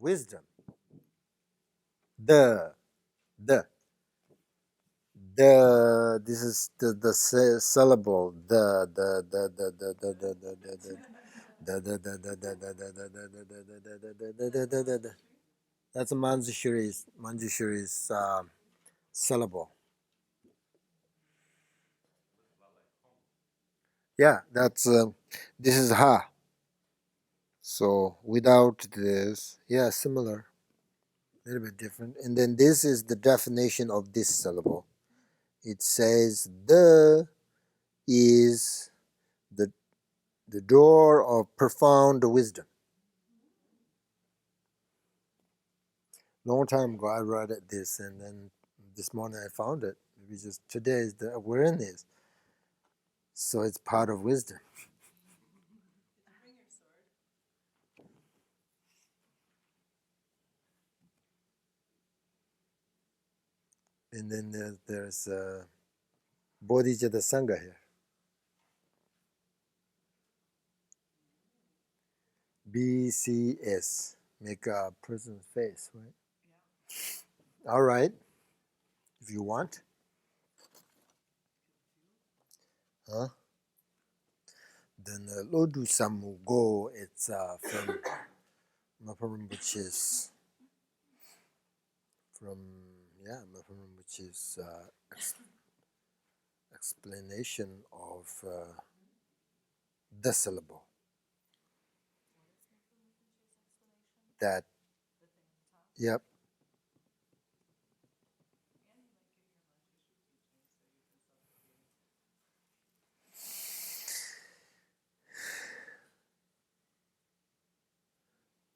wisdom. The. This is the syllable. That's a Manjushri's syllable. Yeah, that's this is ha. So without this, yeah, similar, a little bit different. And then this is the definition of this syllable. It says the is the door of profound wisdom. Long time ago I read this, and then this morning I found it. Maybe just today is the awareness. So it's part of wisdom. And then there's Bodhicitta Sangha here. BCS, make a person's face, right? Yeah. All right, if you want. Huh? Then Lodu Samu Go, it's from Maparum, which is from, yeah, Maparum, which is explanation of the syllable. That, yep.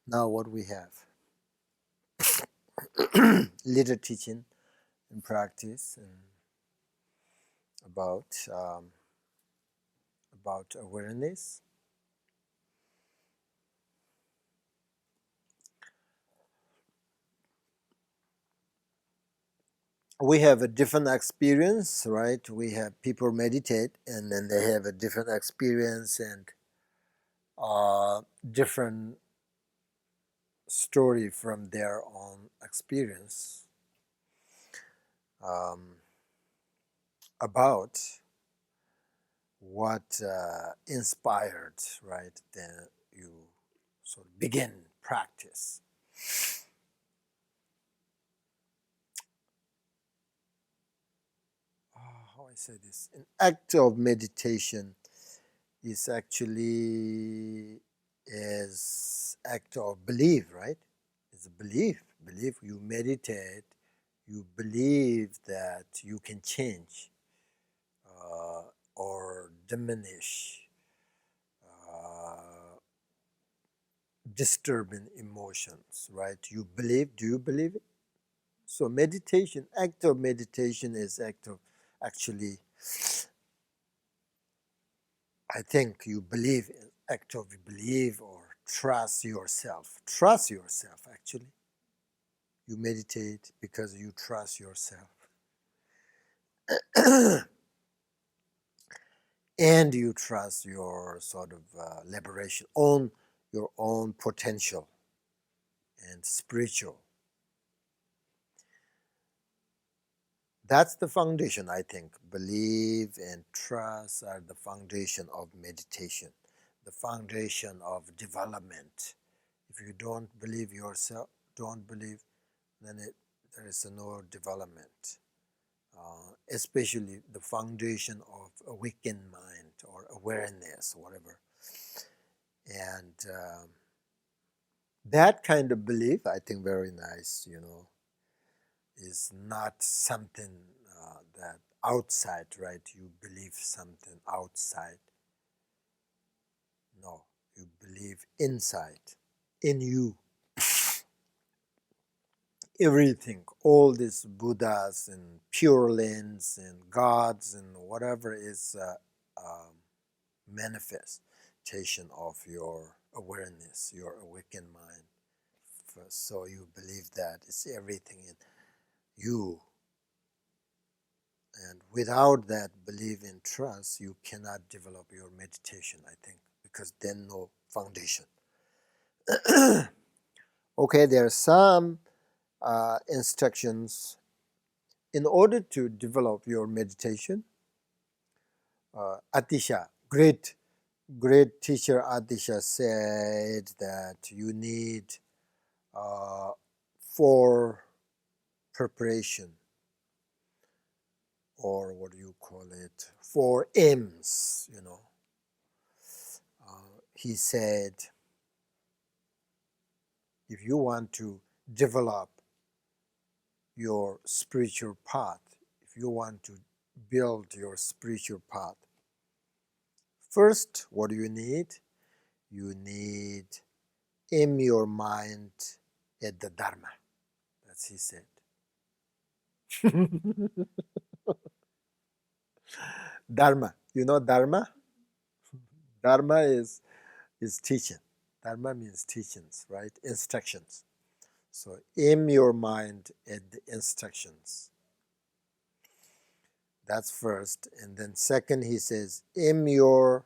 Now what we have. Little teaching and practice and about awareness. We have a different experience, right? We have people meditate and then they have a different experience and different story from their own experience about what inspired, right? Then you sort of begin practice. How I say this? An act of meditation is actually is act of belief, right? It's a belief. Belief. You meditate. You believe that you can change or diminish disturbing emotions, right? You believe. Do you believe it? So meditation, act of meditation is act of actually. I think you believe, act of believe or trust yourself. Trust yourself, actually. You meditate because you trust yourself. And you trust your sort of liberation, on your own potential and spiritual. That's the foundation, I think. Believe and trust are the foundation of meditation, the foundation of development. If you don't believe yourself, don't believe, then there is no development. Especially the foundation of awakened mind or awareness, whatever. And that kind of belief, I think, very nice, is not something that outside, right? You believe something outside. No, you believe inside, in you. Everything, all these Buddhas and Pure Lands and gods and whatever is manifestation of your awareness, your awakened mind. So you believe that it's everything in you. And without that belief and trust, you cannot develop your meditation, I think, because then no foundation. Okay, there are some instructions in order to develop your meditation. Atisha, great teacher Atisha said that you need 4 preparation, or what do you call it, 4 M's, you know. He said, if you want to develop your spiritual path, if you want to build your spiritual path, first, what do you need? You need aim your mind at the Dharma. That's he said. Dharma. You know Dharma? Dharma is teaching. Dharma means teachings, right? Instructions. So aim your mind at the instructions. That's first. And then second, he says, aim your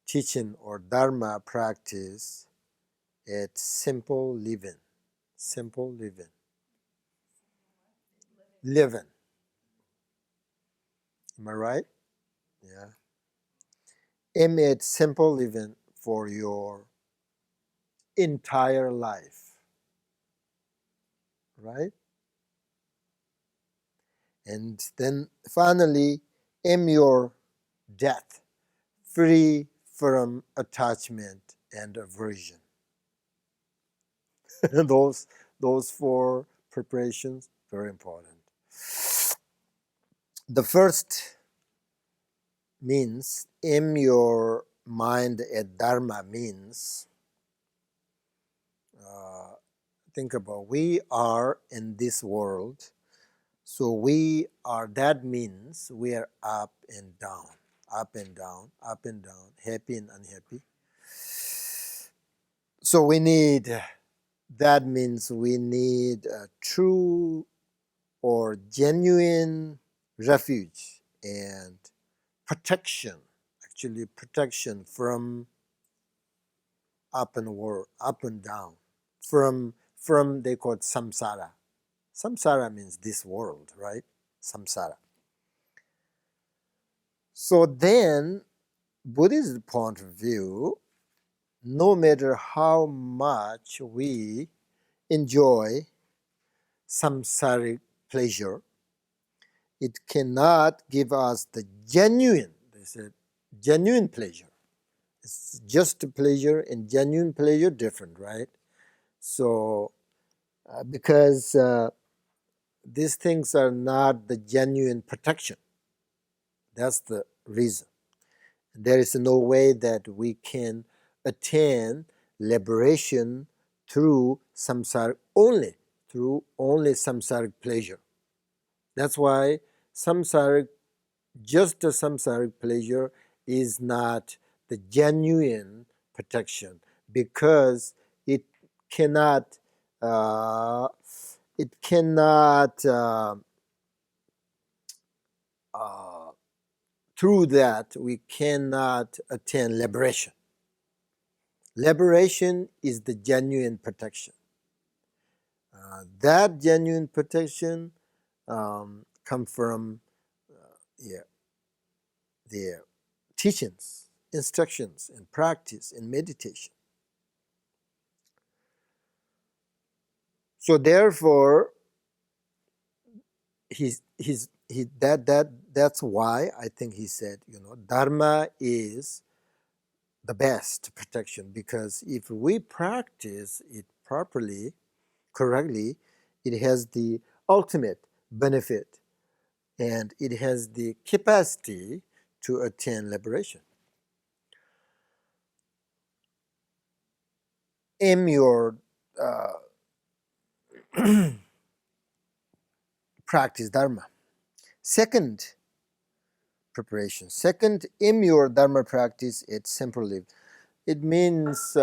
teaching or Dharma practice at simple living. Simple living. Living. Am I right? Yeah. Aim at simple living for your entire life. Right? And then finally, aim your death free from attachment and aversion. those 4 preparations, very important. The first means aim your mind at Dharma means think about we are in this world, so we are, that means we are up and down, up and down, up and down, happy and unhappy. So we need, that means we need a true or genuine refuge and protection, actually protection from up and down, from they call it samsara. Samsara means this world, right? Samsara. So then, Buddhist point of view, no matter how much we enjoy samsaric pleasure, it cannot give us the genuine, they said, genuine pleasure. It's just pleasure and genuine pleasure different, right? So, because these things are not the genuine protection. That's the reason. There is no way that we can attain liberation through samsara only, through only samsaric pleasure. That's why samsaric, just a samsaric pleasure is not the genuine protection, because it cannot uh, through that we cannot attain liberation. Liberation is the genuine protection. That genuine protection comes from the teachings, instructions, and practice and meditation. So therefore, that's why I think he said, Dharma is the best protection, because if we practice it properly, correctly, it has the ultimate benefit and it has the capacity to attain liberation. Aim your practice Dharma. Second preparation. Second, aim your Dharma practice at simple life. It means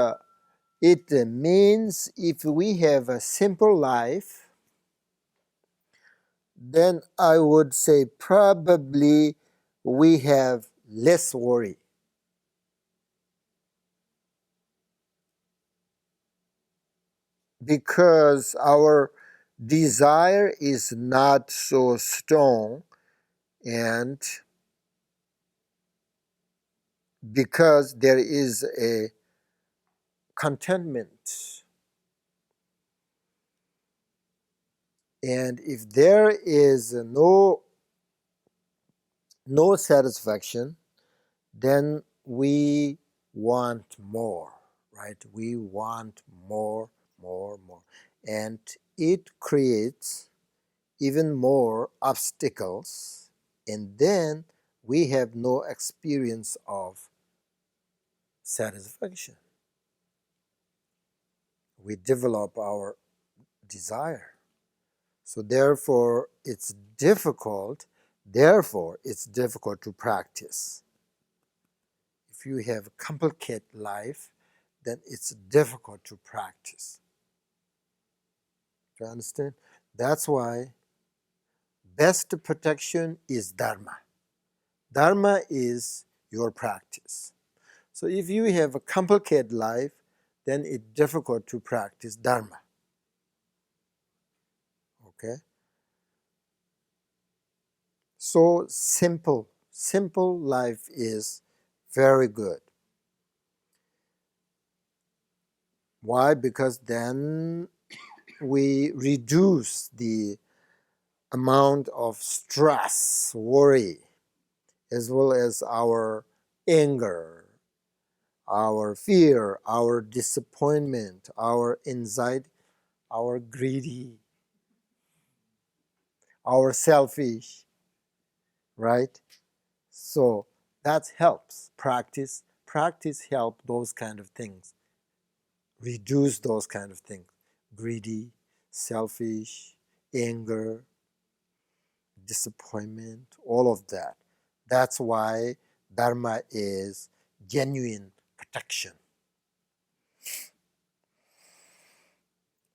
if we have a simple life, then I would say probably we have less worry. because our desire is not so strong, and because there is a contentment. And if there is no satisfaction, then we want more, right? We want more, more, more. And it creates even more obstacles, and then we have no experience of satisfaction. We develop our desire. So therefore it's difficult to practice. If you have a complicated life, then it's difficult to practice. Do you understand? That's why best protection is dharma. Dharma is your practice. So if you have a complicated life, then it's difficult to practice dharma. Okay? So simple life is very good. Why? Because then we reduce the amount of stress, worry, as well as our anger, our fear, our disappointment, our anxiety, our greedy, our selfish, right? So that helps. Practice help those kind of things. Reduce those kind of things. Greedy, selfish, anger, disappointment, all of that. That's why Dharma is genuine protection.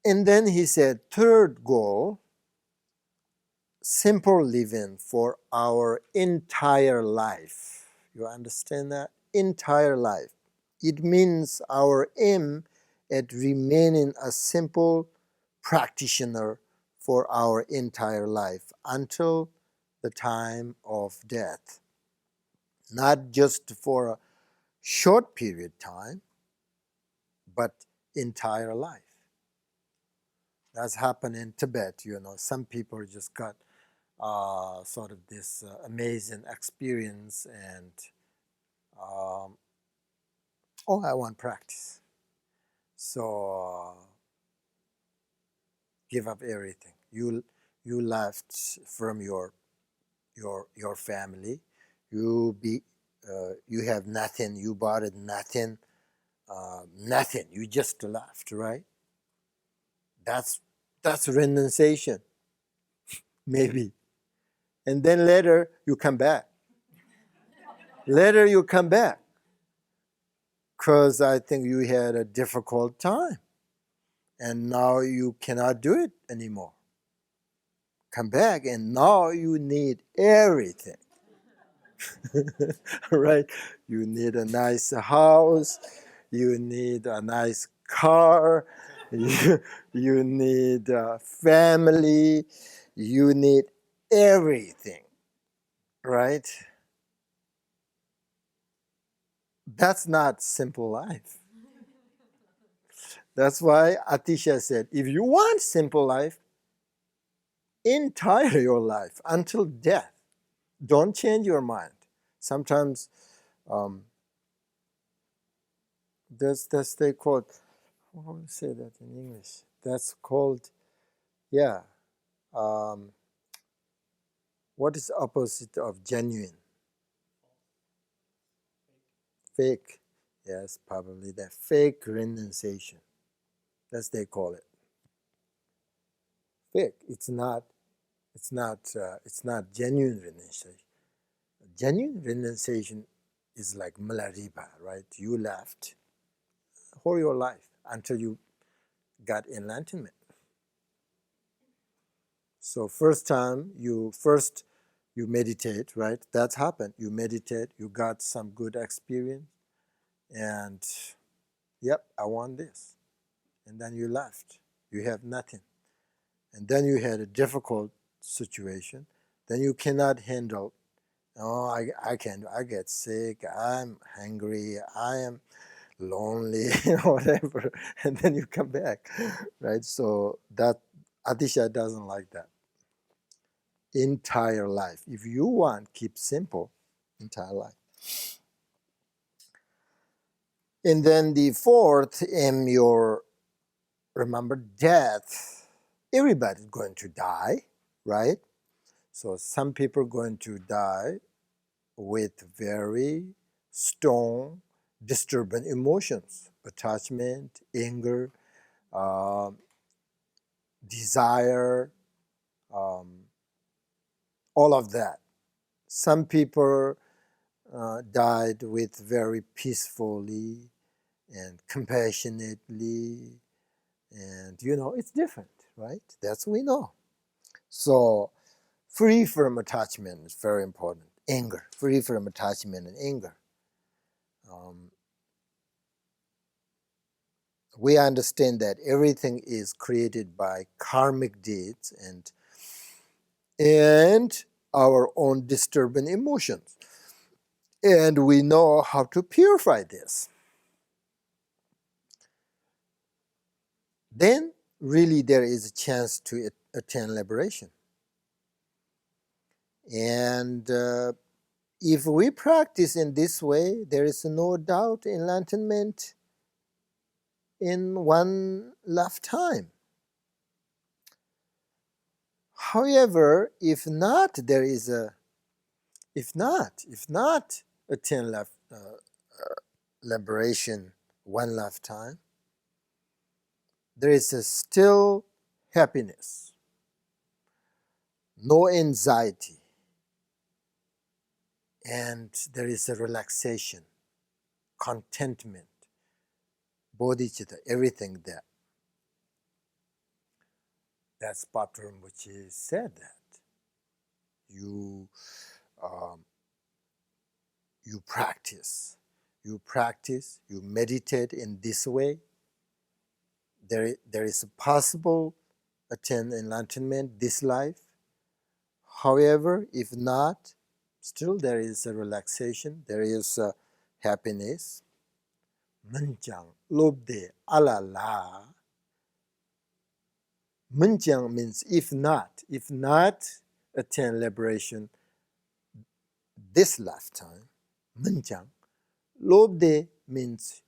And then he said, third goal, simple living for our entire life. You understand that? Entire life. It means our aim at remaining a simple practitioner for our entire life until the time of death. Not just for a short period time, but entire life. That's happened in Tibet, Some people just got sort of this amazing experience and I want practice. So give up everything. You left from your family. You have nothing. You bought it nothing. Nothing. You just left, right? That's renunciation, maybe. And then later you come back. Later you come back. Because I think you had a difficult time. And now you cannot do it anymore. Come back and now you need everything. Right? You need a nice house. You need a nice car. You need a family. You need everything. Right? That's not simple life. That's why Atisha said, if you want simple life, entire your life until death, don't change your mind. Sometimes that's they called, how do you say that in English? That's called, what is the opposite of genuine? Fake. Yes, probably that. Fake renunciation. That's they call it. Fake. It's not genuine renunciation. Genuine renunciation is like Malaripa, right? You left for your life until you got enlightenment. So first you meditate, right? That's happened. You meditate, you got some good experience, and yep, I want this. And then you left. You have nothing. And then you had a difficult situation. Then you cannot handle. Oh, I can't. I get sick. I'm hungry. I am lonely, whatever. And then you come back, right? So that Atisha doesn't like that. Entire life. If you want, keep simple. Entire life. And then the fourth, remember death. Everybody's going to die, right? So some people are going to die with very strong, disturbing emotions, attachment, anger, uh, desire, um, all of that. Some people died with very peacefully and compassionately, and it's different, right? That's what we know. So free from attachment is very important. Anger, free from attachment and anger. We understand that everything is created by karmic deeds and our own disturbing emotions. And we know how to purify this. Then really there is a chance to attain liberation. And if we practice in this way, there is no doubt enlightenment in one lifetime. However, if not attain liberation one lifetime, there is still happiness, no anxiety, and there is a relaxation, contentment, bodhicitta, everything there. That's Patrul Rinpoche said that. You practice, you meditate in this way. There is a possible attain enlightenment this life. However, if not, still there is a relaxation, there is a happiness. Menchang lobde alala. Menchang means if not attain liberation this lifetime. Menchang lobde means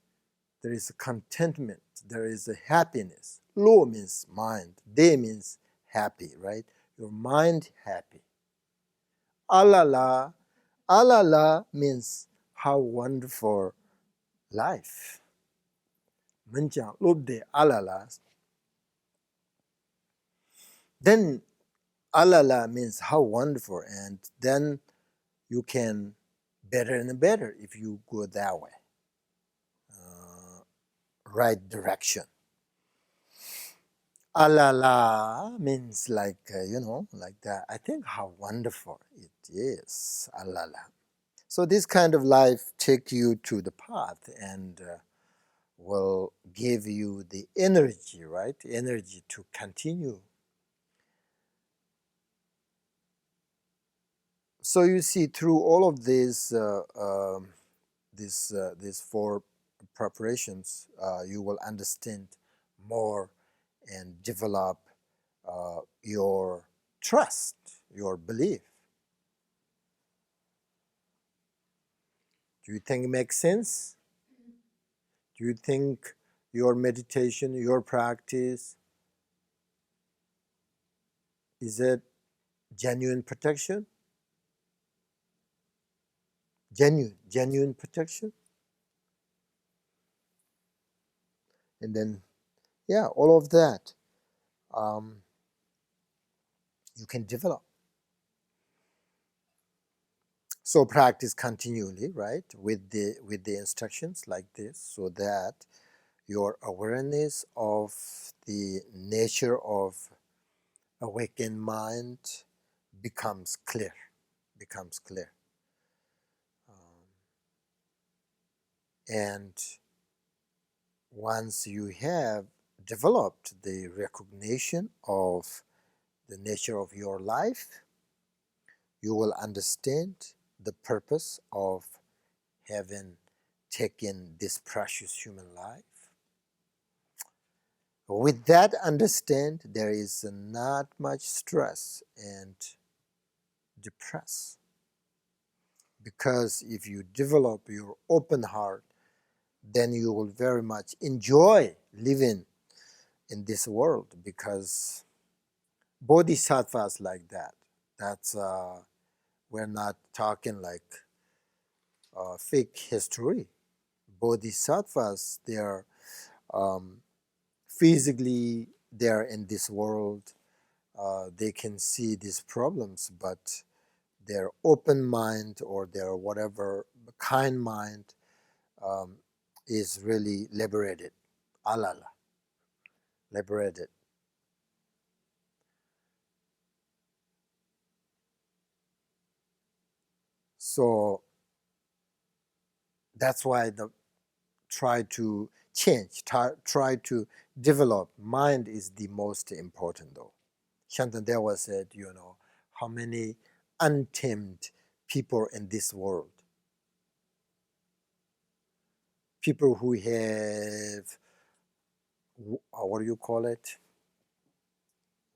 there is a contentment, there is a happiness. Lo means mind, de means happy, right? Your mind happy. Alala, alala means how wonderful life. Menchang lobde alala. Then alala means how wonderful, and then you can better and better if you go that way. Right direction. Alala means like like that. I think how wonderful it is. Alala. So this kind of life take you to the path and will give you the energy, right? Energy to continue. So you see, through all of these four preparations, you will understand more and develop your trust, your belief. Do you think it makes sense? Do you think your meditation, your practice, is it genuine protection? Genuine protection? And then, yeah, all of that you can develop. So practice continually, right, with the instructions like this, so that your awareness of the nature of awakened mind becomes clear. And once you have developed the recognition of the nature of your life, you will understand the purpose of having taken this precious human life. With that understand, there is not much stress and depress. Because if you develop your open heart, then you will very much enjoy living in this world, because bodhisattvas like that. That's we're not talking like fake history. Bodhisattvas, they are physically there in this world. They can see these problems, but their open mind or their whatever kind mind is really liberated, alala, liberated. So that's why the try to change, try to develop. Mind is the most important though. Shantandewa said, how many untamed people in this world. People who have, what do you call it?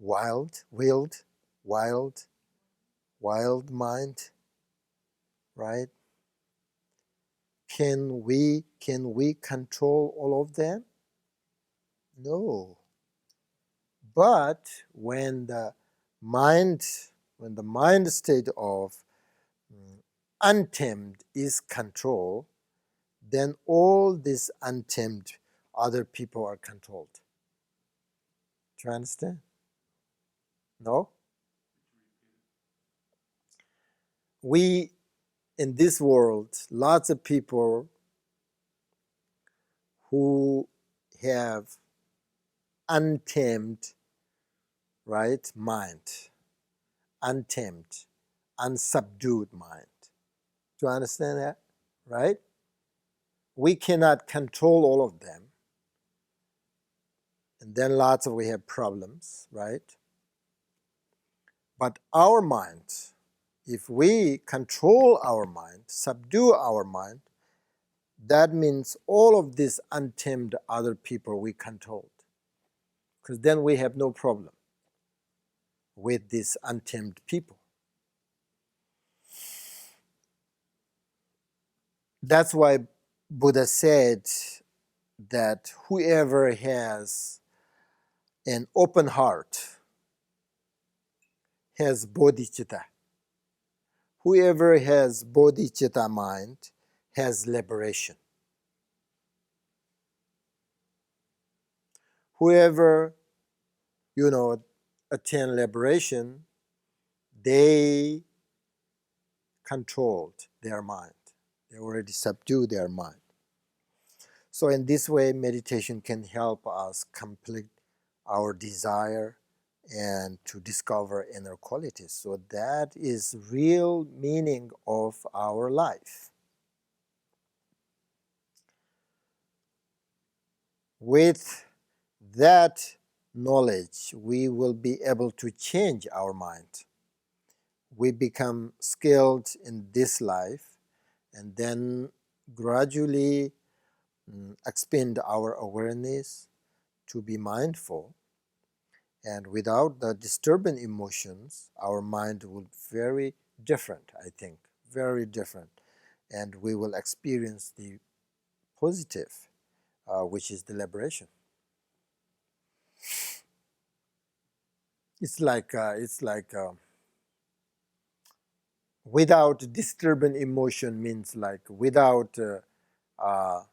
Wild mind, right? Can we control all of them? No. But when the mind state of untamed is controlled, then all these untamed other people are controlled. Do you understand? No? We, in this world, lots of people who have untamed, right, mind, untamed, unsubdued mind. Do you understand that? Right? We cannot control all of them. And then we have problems, right? But our mind, if we control our mind, subdue our mind, that means all of these untamed other people we controlled. Because then we have no problem with these untamed people. That's why Buddha said that whoever has an open heart has bodhicitta. Whoever has bodhicitta mind has liberation. Whoever, attain liberation, they controlled their mind. They already subdued their mind. So in this way, meditation can help us complete our desire and to discover inner qualities. So that is real meaning of our life. With that knowledge, we will be able to change our mind. We become skilled in this life and then gradually expand our awareness to be mindful. And without the disturbing emotions, our mind will be very different, I think, very different. And we will experience the positive, which is the liberation. It's like without disturbing emotion means like without a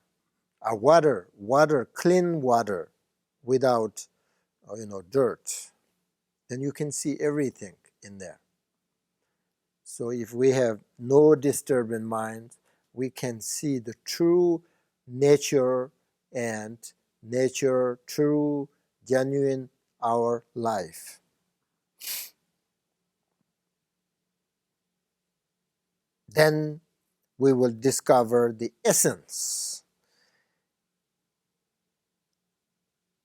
water, clean water, without dirt, then you can see everything in there. So if we have no disturbing mind, we can see the true nature and true, genuine our life. Then we will discover the essence.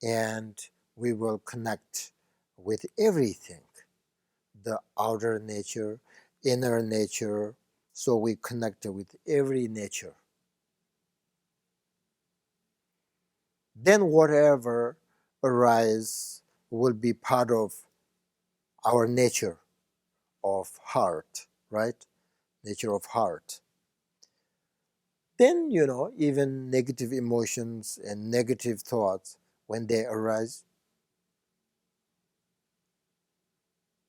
and we will connect with everything, the outer nature, inner nature. So we connect with every nature. Then whatever arises will be part of our nature of heart, right? Nature of heart. Then, even negative emotions and negative thoughts, when they arise,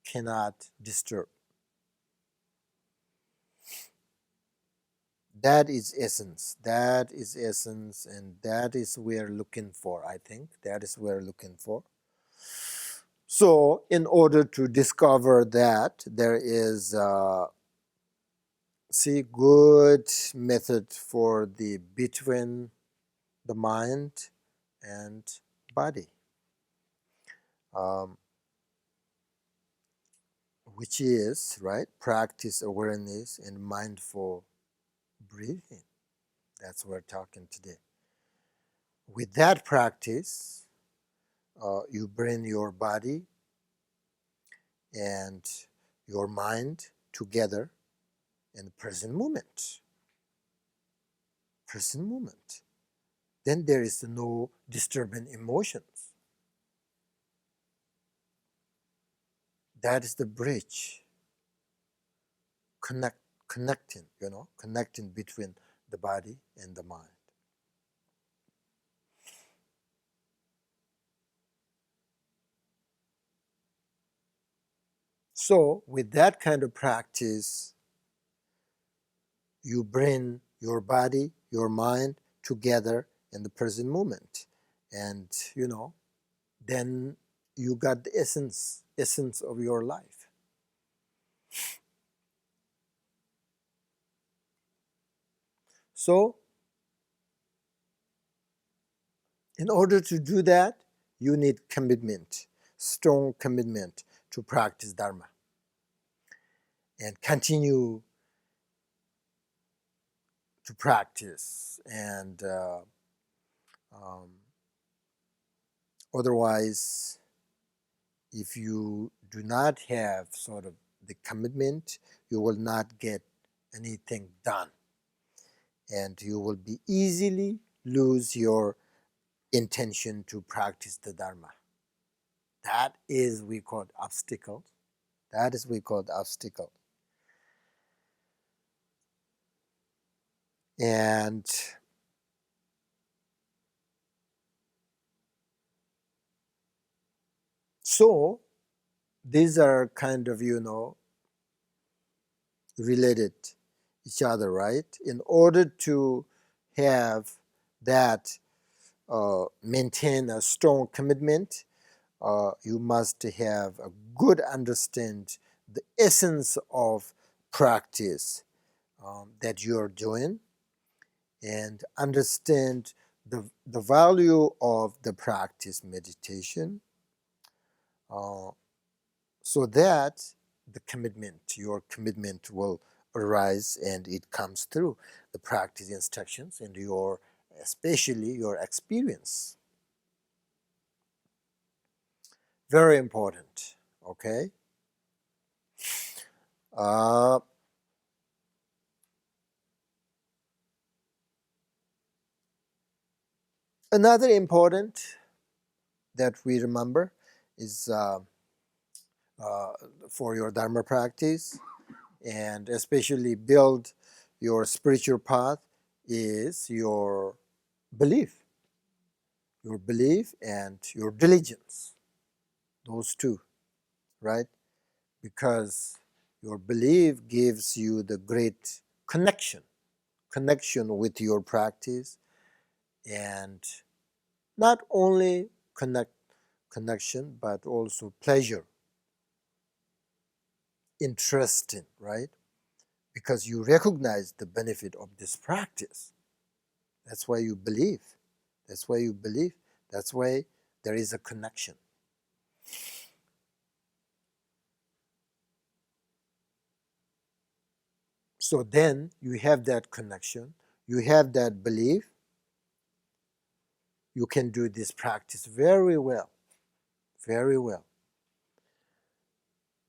cannot disturb. That is essence. That is essence, and that is we're looking for, I think. That is we're looking for. So, in order to discover that, there is good method for the between the mind and body, um, which is right practice awareness and mindful breathing. That's what we're talking today. With that practice, you bring your body and your mind together in the present moment. Present moment. Then there is no disturbing emotions. That is the bridge. Connecting, connecting between the body and the mind. So, with that kind of practice, you bring your body, your mind together in the present moment. And, then you got the essence of your life. So, in order to do that, you need commitment, strong commitment to practice Dharma and continue to practice. And um, otherwise, if you do not have sort of the commitment, you will not get anything done. And you will be easily lose your intention to practice the Dharma. That is we call obstacles. That is we call obstacle. And so these are kind of, related each other, right? In order to have that maintain a strong commitment, you must have a good understand the essence of practice that you are doing and understand the value of the practice meditation so that your commitment will arise and it comes through the practice instructions and especially your experience. Very important, okay? Uh, Another important that we remember is uh, for your Dharma practice and especially build your spiritual path is belief, your belief and your diligence. Those two, right? Because your belief gives you the great connection with your practice, and not only connection, but also pleasure, interesting, right? Because you recognize the benefit of this practice. That's why you believe. That's why you believe. That's why there is a connection. So then you have that connection, you have that belief, you can do this practice very well, very well.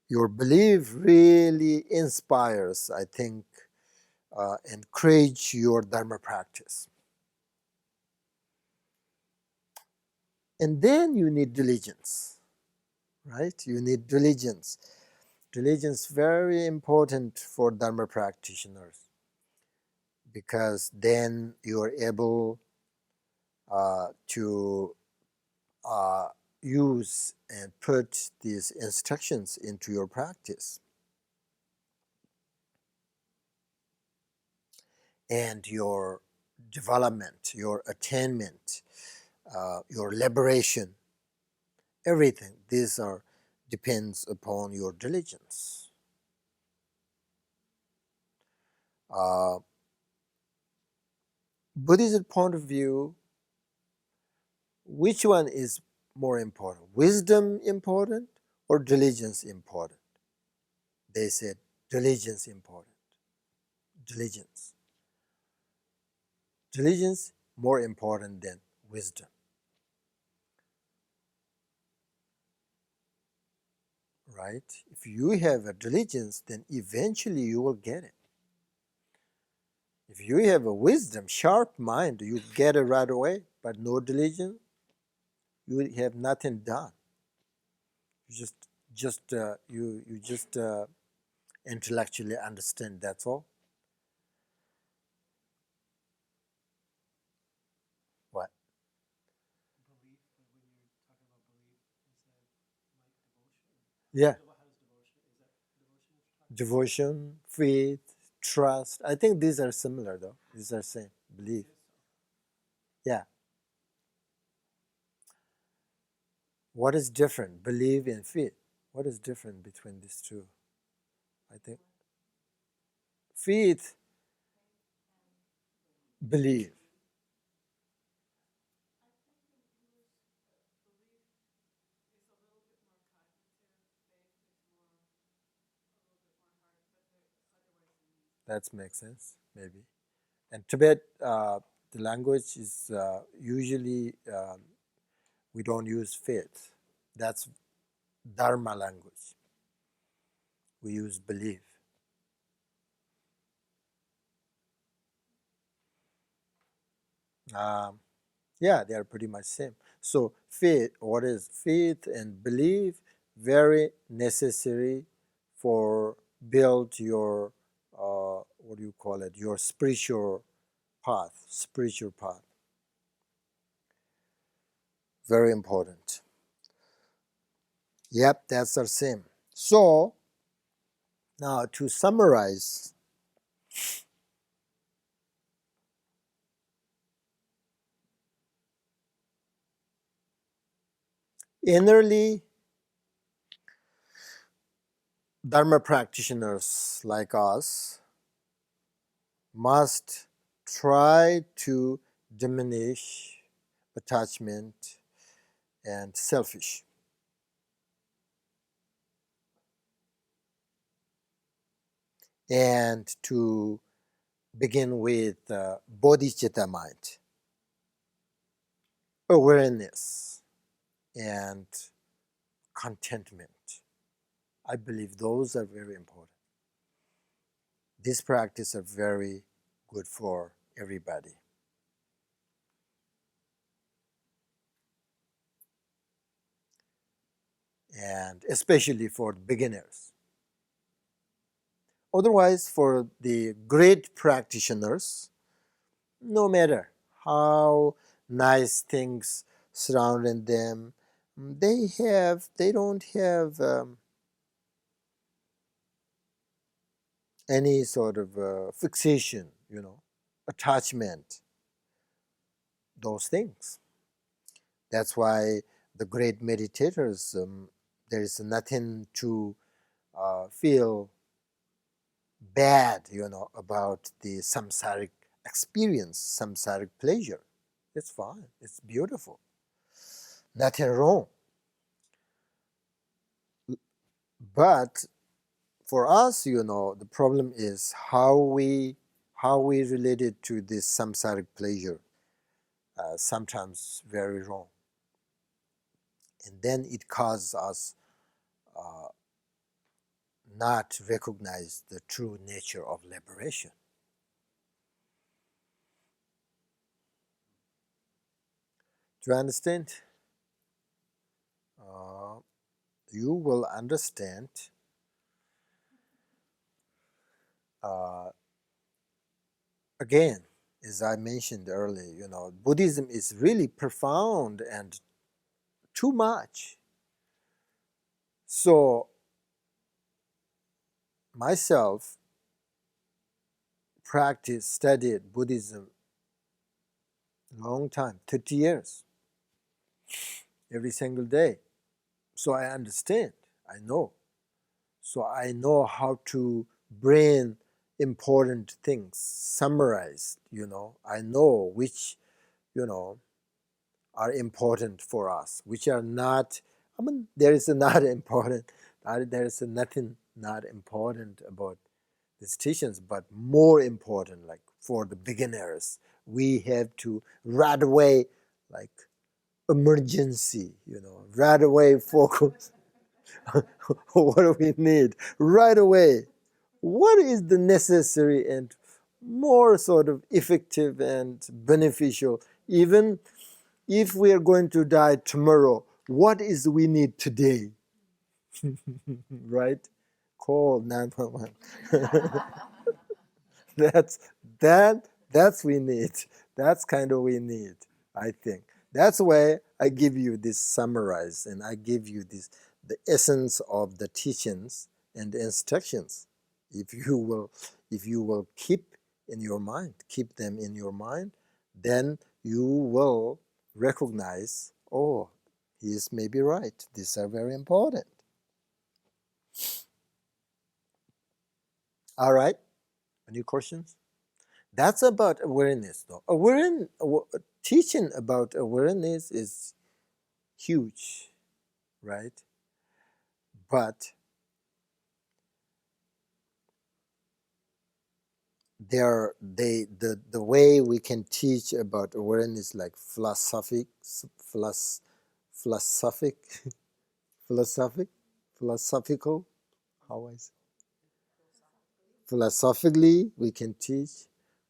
Your belief really inspires, I think, encourage your Dharma practice. And then you need diligence, right? You need diligence. Diligence very important for Dharma practitioners, because then you are able to use and put these instructions into your practice. And your development, your attainment, your liberation, everything, these are depends upon your diligence. Buddhist point of view, which one is more important? Wisdom important or diligence important? They said diligence important. Diligence. Diligence more important than wisdom. Right? If you have a diligence, then eventually you will get it. If you have a wisdom, sharp mind, you get it right away. But no diligence, you have nothing done. You just intellectually understand. That's all. What? Belief, when you're talking about belief, is that like devotion? Yeah. How does devotion, is that devotion? Devotion, faith, trust. I think these are similar though. These are same. Belief. Yeah. What is different? Belief and faith. What is different between these two? I think faith, belief. That makes sense, maybe. And Tibet, the language is usually we don't use faith. That's Dharma language. We use belief. Um, yeah, they are pretty much same. So faith, what is faith and belief? Very necessary for build your what do you call it? Your spiritual path. Spiritual path. Very important. Yep, that's the same. So now to summarize, innerly Dharma practitioners like us must try to diminish attachment and selfish. And to begin with bodhicitta mind, awareness, and contentment. I believe those are very important. These practices are very good for everybody, and especially for beginners. Otherwise, for the great practitioners, no matter how nice things surrounding them, they don't have any sort of fixation, attachment, those things. That's why the great meditators, there is nothing to feel bad, about the samsaric experience, samsaric pleasure. It's fine. It's beautiful. Nothing wrong. But for us, the problem is how we relate it to this samsaric pleasure. sometimes very wrong. And then it causes us not recognize the true nature of liberation. Do you understand? You will understand again, as I mentioned earlier, Buddhism is really profound and too much. So myself studied Buddhism a long time, 30 years, every single day. So I understand, I know. So I know how to bring important things, summarize, I know which, are important for us, which are not, there is not important, there is nothing not important about these teachings, but more important, like for the beginners, we have to right away, like emergency, right away focus. What do we need right away? What is the necessary and more sort of effective and beneficial, even if we are going to die tomorrow, what is we need today? Right? Call 911. that's that's we need. That's kind of we need, I think. That's why I give you this summarize, and I give you this the essence of the teachings and the instructions. If you will keep them in your mind, then you will recognize, oh, he is maybe right. These are very important. All right. Any questions? That's about awareness, though. Teaching about awareness is huge, right? But the way we can teach about awareness, like philosophic, philosophic, philosophical. How I say? Philosophically, we can teach,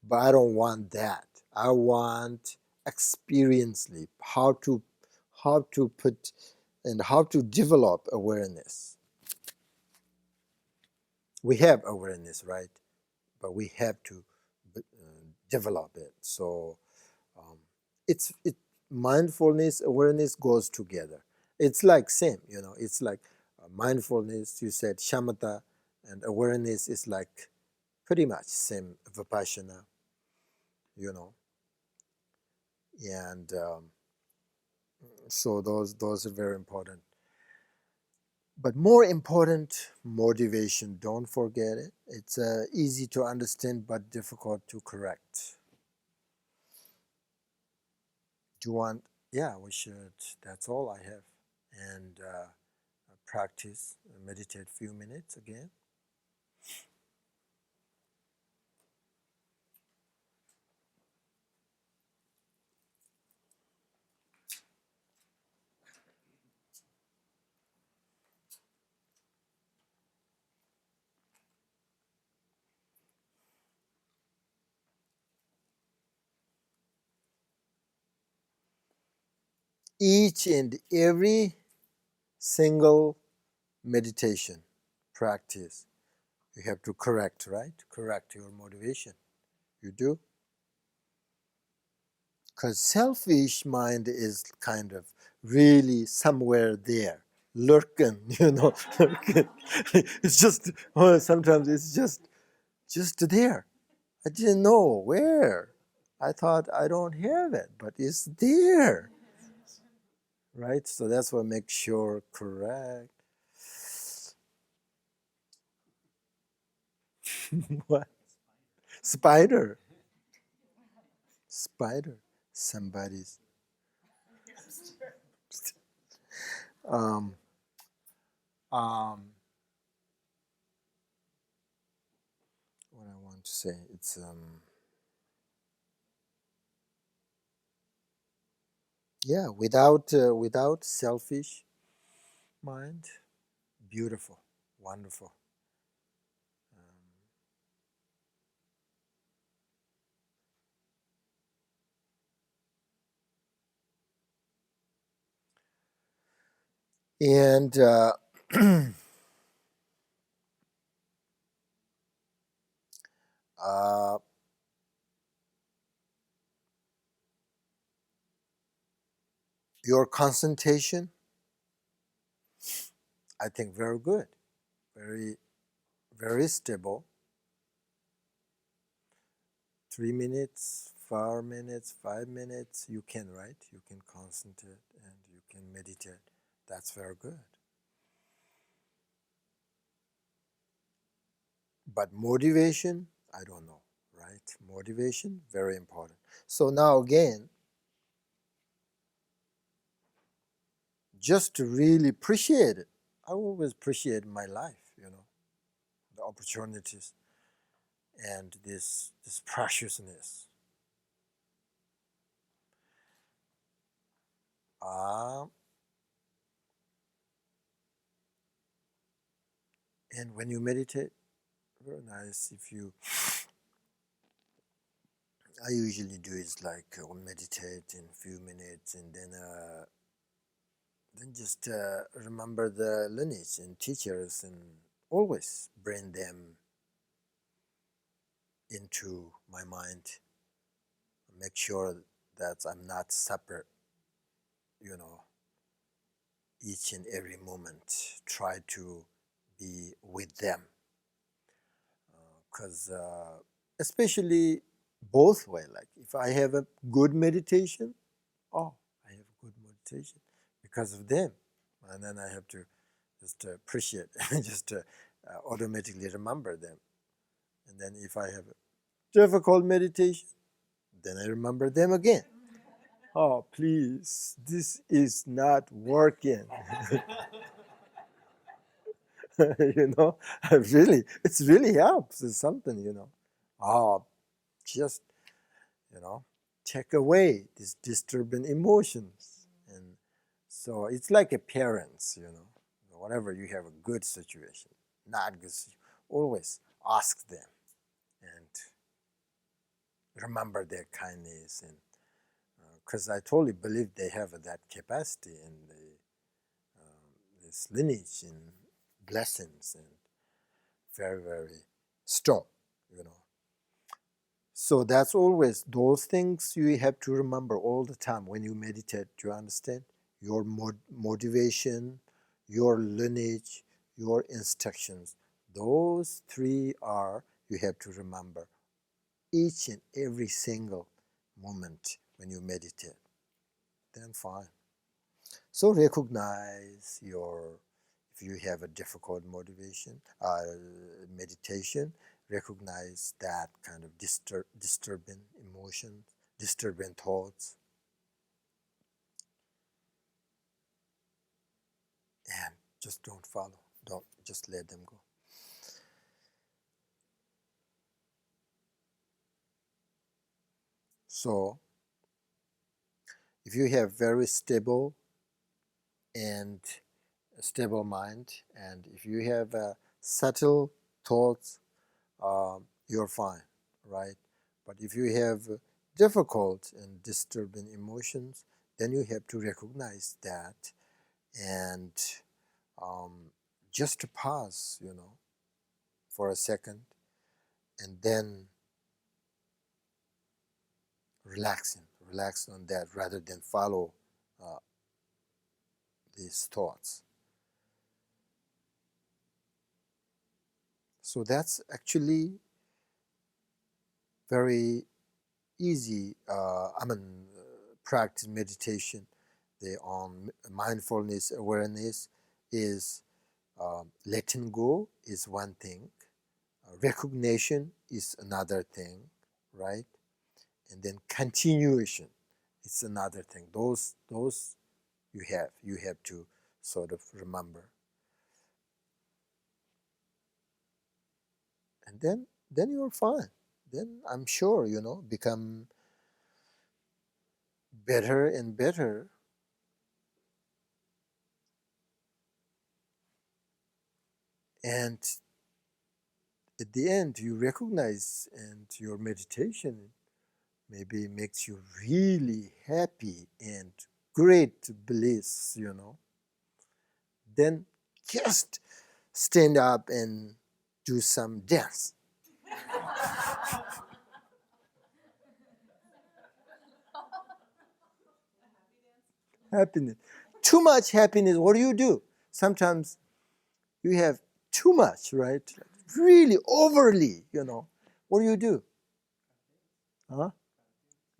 but I don't want that. I want experientially how to put and how to develop awareness. We have awareness, right? But we have to develop it. So um, it mindfulness awareness goes together. It's like same, It's like mindfulness. You said shamatha, and awareness is like pretty much same vipaśyanā, you know. And so those are very important. But more important, motivation. Don't forget it. It's easy to understand but difficult to correct. Do you want? Yeah, we should. That's all I have. And practice, meditate a few minutes again. Each and every single meditation practice, you have to correct, right? Correct your motivation. You do? Because selfish mind is kind of really somewhere there, lurking, lurking. It's just, sometimes it's just there. I didn't know where. I thought I don't have it, but it's there, right? So that's what makes sure correct. What? Spider. Spider. Somebody's. Um, um, what I want to say, it's Yeah, without selfish mind, beautiful, wonderful. And uh, your concentration, I think, very good, very very stable. 3 minutes, 4 minutes, 5 minutes, you can, right? You can concentrate and you can meditate. That's very good. But motivation, I don't know, right? Motivation, very important. So now again, just to really appreciate it, I always appreciate my life, the opportunities and this preciousness. Uh, and when you meditate, very nice. If you, I usually do is like meditate in a few minutes and then just remember the lineage and teachers and always bring them into my mind. Make sure that I'm not separate, you know, each and every moment. Try to be with them because especially both way. Like if I have a good meditation, oh, I have a good meditation because of them, and then I have to just appreciate, just automatically remember them. And then if I have a difficult meditation, then I remember them again. Oh, please, this is not working. Really, it's really helps. It's something, Oh, just, you know, take away these disturbing emotions. And so it's like a parents, whatever you have a good situation, not good, always ask them and remember their kindness. And because I totally believe they have that capacity and this lineage and blessings and very, very strong, you know. So that's always those things you have to remember all the time when you meditate. Do you understand? Your motivation, your lineage, your instructions. Those three are you have to remember each and every single moment when you meditate. Then fine. So recognize your, if you have a difficult meditation, recognize that kind of disturbing emotions, disturbing thoughts, and just don't follow. Don't just let them go. So if you have very stable and stable mind, and if you have subtle thoughts, you're fine, right? But if you have difficult and disturbing emotions, then you have to recognize that and um, just to pause, for a second, and then relax on that rather than follow uh, these thoughts. So that's actually very easy. Practice meditation. The mindfulness awareness is letting go is one thing, recognition is another thing, right? And then continuation is another thing. Those you have to sort of remember, and then you're fine. Then I'm sure become better and better, and at the end you recognize, and your meditation maybe makes you really happy and great bliss, then just stand up and do some dance. Happiness. Too much happiness, what do? Sometimes you have too much, right? Really overly, What do? Huh?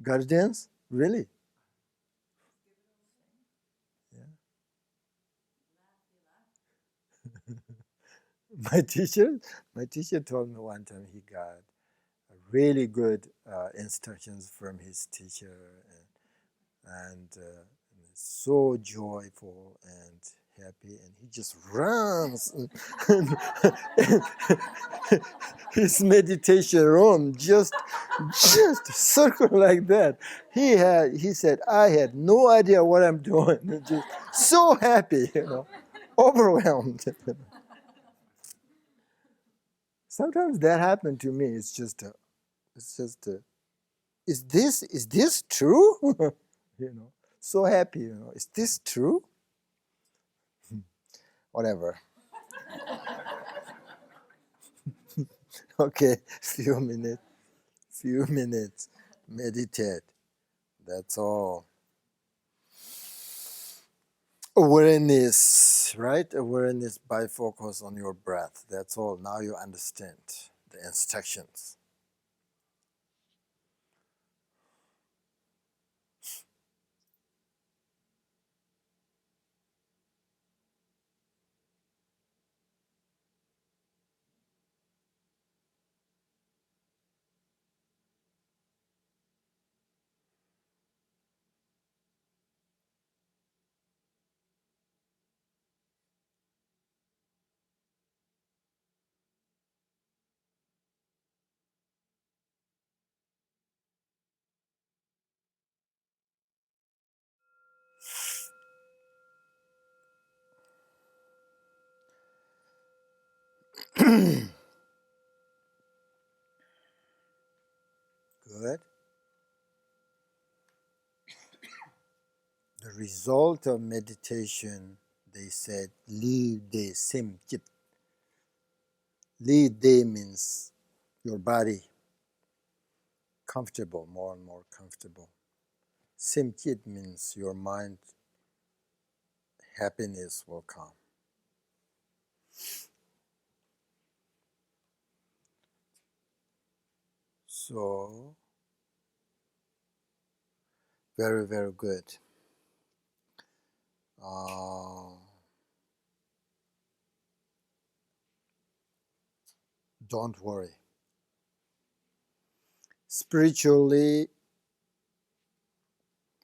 Gotta dance? Really? Yeah. My teacher, my teacher told me one time he got really good instructions from his teacher, and so joyful and happy, and he just runs and his meditation room just circle like that. He said, I had no idea what I'm doing. Just so happy, overwhelmed. Sometimes that happened to me. It's just a, is this true? So happy, Is this true? Whatever. Okay, few minutes, meditate. That's all. Awareness, right? Awareness by focus on your breath. That's all. Now you understand the instructions. Good. The result of meditation, they said, li de sim chit. Li de means your body comfortable, more and more comfortable. Sim chit means your mind happiness will come. So, very, very good. Don't worry. Spiritually,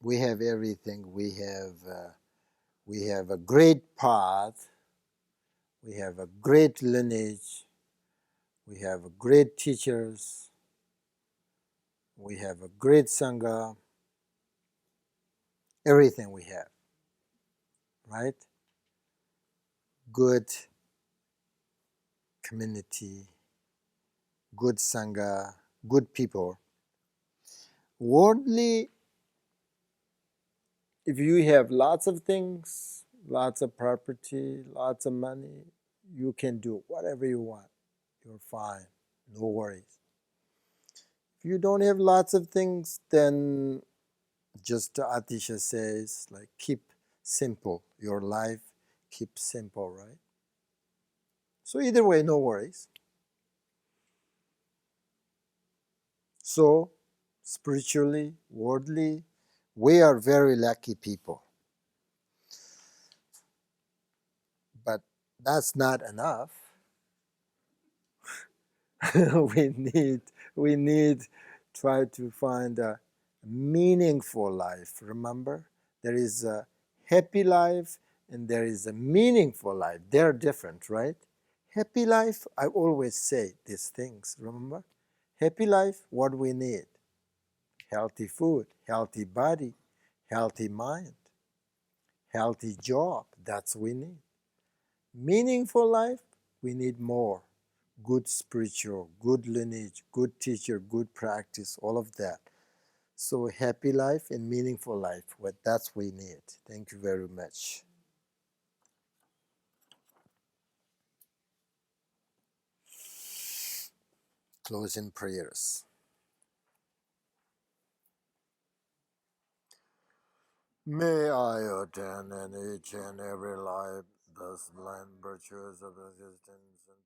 we have everything. We have a great path. We have a great lineage. We have great teachers. We have a great sangha. Everything we have, right? Good community, good sangha, good people. Worldly, if you have lots of things, lots of property, lots of money, you can do whatever you want. You're fine. No worries. If you don't have lots of things, then just Atisha says, like, keep simple. Your life, keep simple, right? So either way, no worries. So spiritually, worldly, we are very lucky people. But that's not enough. we need try to find a meaningful life. Remember, there is a happy life and there is a meaningful life. They're different, right? Happy life, I always say these things, remember? Happy life, what we need: healthy food, healthy body, healthy mind, healthy job, that's we need. Meaningful life, we need more. Good spiritual, good lineage, good teacher, good practice, all of that. So happy life and meaningful life, what that's we need. Thank you very much. Closing prayers. May I attain in each and every life the blind virtues of existence and